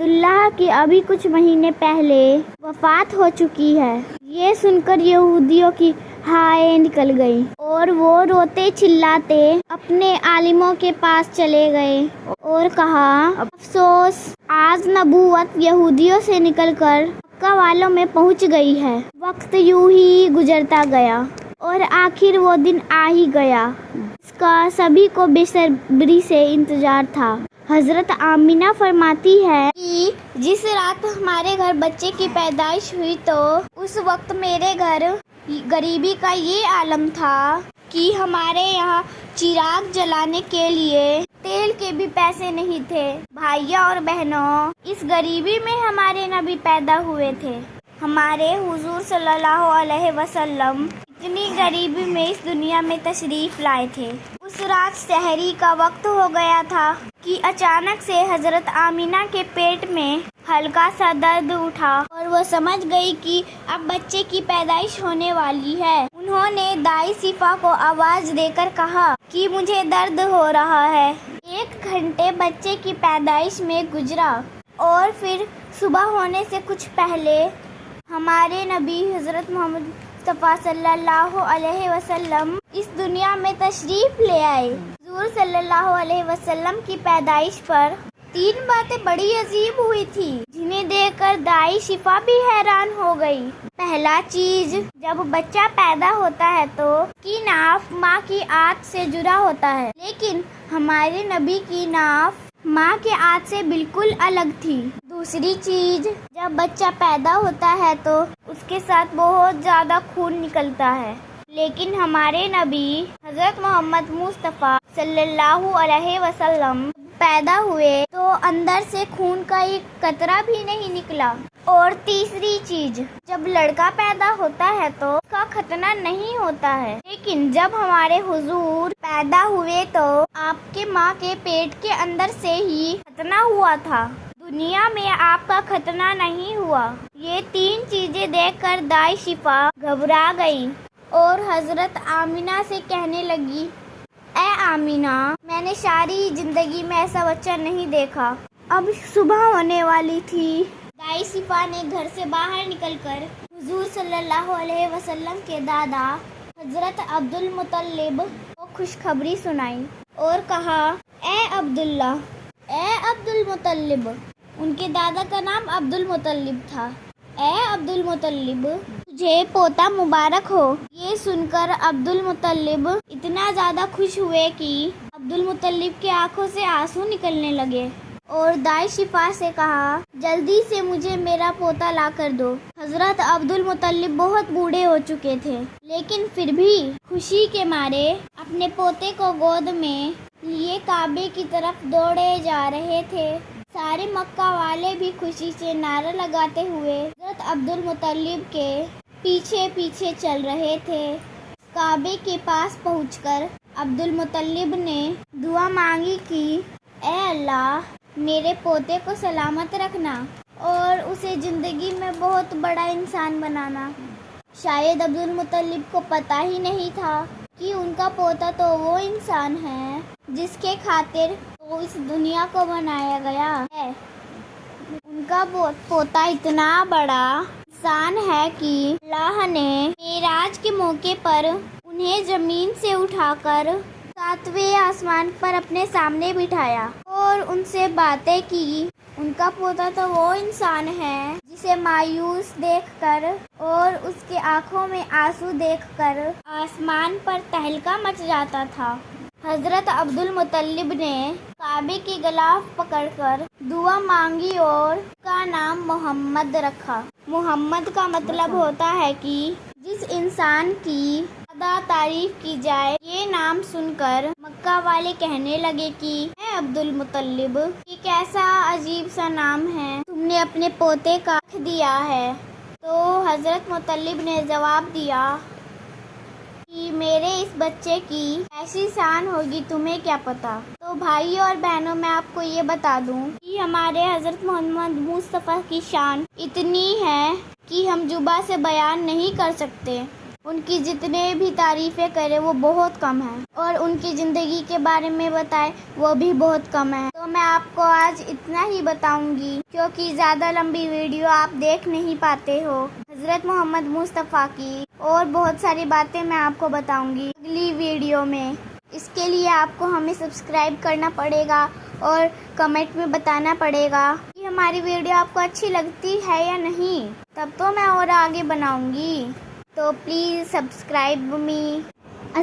عبداللہ کی ابھی کچھ مہینے پہلے وفات ہو چکی ہے۔ یہ سن کر یہودیوں کی ہائیں نکل گئی اور وہ روتے چلاتے اپنے عالموں کے پاس چلے گئے اور کہا، افسوس، آج نبوت یہودیوں سے نکل کر مکہ والوں میں پہنچ گئی ہے۔ وقت یوں ہی گزرتا گیا اور آخر وہ دن آ ہی گیا جس کا سبھی کو بے صبری سے انتظار تھا۔ حضرت آمینہ فرماتی ہے کہ جس رات ہمارے گھر بچے کی پیدائش ہوئی تو اس وقت میرے گھر غریبی کا یہ عالم تھا کہ ہمارے یہاں چراغ جلانے کے لیے تیل کے بھی پیسے نہیں تھے۔ بھائیوں اور بہنوں، اس غریبی میں ہمارے نبی پیدا ہوئے تھے۔ ہمارے حضور صلی اللہ علیہ وسلم اتنی غریبی میں اس دنیا میں تشریف لائے تھے۔ اس رات سحری کا وقت ہو گیا تھا کہ اچانک سے حضرت آمینہ کے پیٹ میں ہلکا سا درد اٹھا اور وہ سمجھ گئی کہ اب بچے کی پیدائش ہونے والی ہے۔ انہوں نے دائی صفا کو آواز دے کر کہا کہ مجھے درد ہو رہا ہے۔ 1 گھنٹے بچے کی پیدائش میں گزرا اور پھر صبح ہونے سے کچھ پہلے ہمارے نبی حضرت محمد مصطفیٰ صلی اللہ علیہ وسلم اس دنیا میں تشریف لے آئے۔ حضور صلی اللہ علیہ وسلم کی پیدائش پر 3 باتیں بڑی عجیب ہوئی تھی جنہیں دیکھ کر دائی شفا بھی حیران ہو گئی۔ پہلا چیز، جب بچہ پیدا ہوتا ہے تو اس کی ناف ماں کی آنت سے جڑا ہوتا ہے، لیکن ہمارے نبی کی ناف ماں کے آنت سے بالکل الگ تھی۔ دوسری چیز، جب بچہ پیدا ہوتا ہے تو اس کے ساتھ بہت زیادہ خون نکلتا ہے، لیکن ہمارے نبی حضرت محمد مصطفیٰ صلی اللہ علیہ وسلم پیدا ہوئے تو اندر سے خون کا ایک قطرہ بھی نہیں نکلا۔ اور تیسری چیز، جب لڑکا پیدا ہوتا ہے تو اس کا ختنہ نہیں ہوتا ہے، لیکن جب ہمارے حضور پیدا ہوئے تو آپ کے ماں کے پیٹ کے اندر سے ہی ختنہ ہوا تھا، دنیا میں آپ کا ختنہ نہیں ہوا۔ یہ 3 چیزیں دیکھ کر دائی شفا گھبرا گئی اور حضرت آمینہ سے کہنے لگی، اے آمینہ، میں نے ساری زندگی میں ایسا بچہ نہیں دیکھا۔ اب صبح ہونے والی تھی۔ دائی صفا نے گھر سے باہر نکل کر حضور صلی اللہ علیہ وسلم کے دادا حضرت عبد المطلب کو خوشخبری سنائی اور کہا، اے عبداللہ، اے عبد المطلب۔ ان کے دادا کا نام عبد المطلب تھا۔ اے عبد المطلب، تجھے پوتا مبارک ہو۔ یہ سن کر عبد المطلب اتنا زیادہ خوش ہوئے کہ عبد المطلب کی آنکھوں سے آنسو نکلنے لگے اور دائی شفا سے کہا، جلدی سے مجھے میرا پوتا لا کر دو۔ حضرت عبد المطلب بہت بوڑھے ہو چکے تھے، لیکن پھر بھی خوشی کے مارے اپنے پوتے کو گود میں لیے کعبے کی طرف دوڑے جا رہے تھے۔ سارے مکہ والے بھی خوشی سے نعرہ لگاتے ہوئے حضرت عبد المطلب کے پیچھے پیچھے چل رہے تھے۔ کعبے کے پاس پہنچ کر عبد المطلب نے دعا مانگی کہ اے اللہ، میرے پوتے کو سلامت رکھنا اور اسے زندگی میں بہت بڑا انسان بنانا۔ شاید عبد المطلب کو پتہ ہی نہیں تھا کہ ان کا پوتا تو وہ انسان ہے جس کے خاطر وہ اس دنیا کو بنایا گیا ہے۔ ان کا پوتا اتنا بڑا انسان ہے کہ اللہ نے معراج کے موقع پر انہیں زمین سے اٹھا کر 7ویں آسمان پر اپنے سامنے بٹھایا اور ان سے باتیں کی۔ ان کا پوتا تو وہ انسان ہے جسے مایوس دیکھ کر اور اس کے آنکھوں میں آنسو دیکھ کر آسمان پر تہلکہ مچ جاتا تھا۔ حضرت عبد المطلب نے کعبے کی غلاف پکڑ کر دعا مانگی اور اس کا نام محمد رکھا۔ محمد کا مطلب ہوتا ہے کہ جس انسان کی زیادہ تعریف کی جائے۔ یہ نام سن کر مکہ والے کہنے لگے کہ اے عبد المطلب، یہ کیسا عجیب سا نام ہے تم نے اپنے پوتے کا رکھ دیا ہے۔ تو حضرت مطلب نے جواب دیا کہ میرے اس بچے کی ایسی شان ہوگی تمہیں کیا پتا۔ تو بھائیوں اور بہنوں، میں آپ کو یہ بتا دوں کہ ہمارے حضرت محمد مصطفیٰ کی شان اتنی ہے کہ ہم زبان سے بیان نہیں کر سکتے۔ ان کی جتنے بھی تعریفیں کرے وہ بہت کم ہیں، اور ان کی زندگی کے بارے میں بتائے وہ بھی بہت کم ہے۔ تو میں آپ کو آج اتنا ہی بتاؤں گی، کیونکہ زیادہ لمبی ویڈیو آپ دیکھ نہیں پاتے ہو۔ حضرت محمد مصطفیٰ کی اور بہت ساری باتیں میں آپ کو بتاؤں گی اگلی ویڈیو میں۔ اس کے لیے آپ کو ہمیں سبسکرائب کرنا پڑے گا اور کمنٹ میں بتانا پڑے گا کہ ہماری ویڈیو آپ کو اچھی لگتی ہے یا نہیں، تب تو میں اور آگے بناؤں گی۔ تو پلیز سبسکرائب می۔